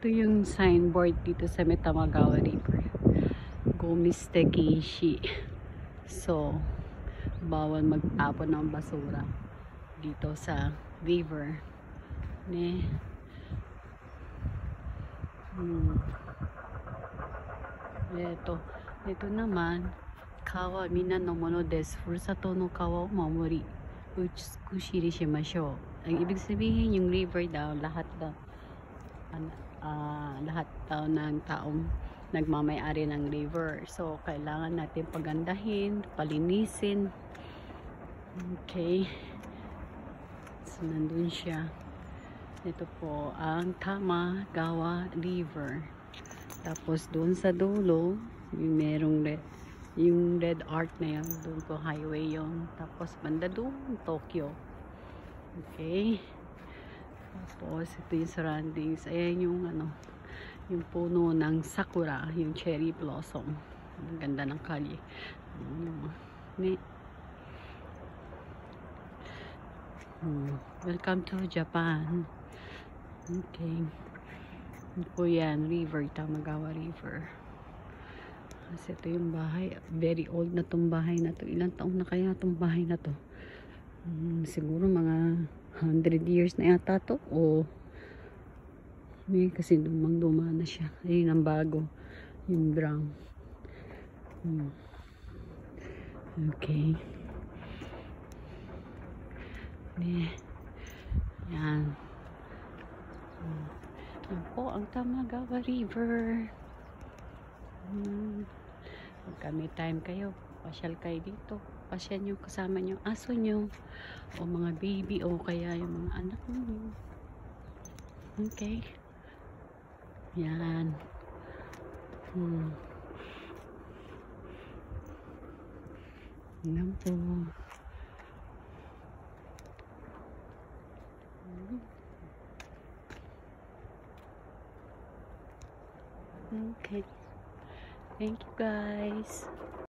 Ito yung signboard dito sa Metamagawa River. Gomiste Keishi. So, bawal magtapon ng basura dito sa river. Ne. Ito naman, kawa mina no mono desu. Furusato no kawa o mamori. Utsukushi ni shimashou. Ang ibig sabihin, yung river daw, lahat daw ng taong nagmamay-ari ng river. So, kailangan natin pagandahin, palinisin. Okay. So, nandun siya. Ito po ang Tamagawa River. Tapos, doon sa dulo, yung merong yung red arc na yan. Doon po highway yon. Tapos, banda doon, Tokyo. Okay. Tapos, ito yung surroundings. Ayan yung yung puno ng sakura, yung cherry blossom. Ang ganda ng kalye. Welcome to Japan. Okay. Ito po yan, river, Tamagawa River. Kasi ito yung bahay. Very old na tong bahay na to. Ilang taon na kaya tong bahay na to? Siguro mga 100 years na yata to. O kasi dumang-duma na siya. Ayun ang bago. Yung brown. Okay. Yan. Yan po ang Tamagawa River. Pagka may time kayo, pasyal kayo dito. Pasyal nyo kasama nyo aso nyo. O mga baby. O kaya yung mga anak nyo. Okay. Yan. Yan po. Okay. Thank you guys.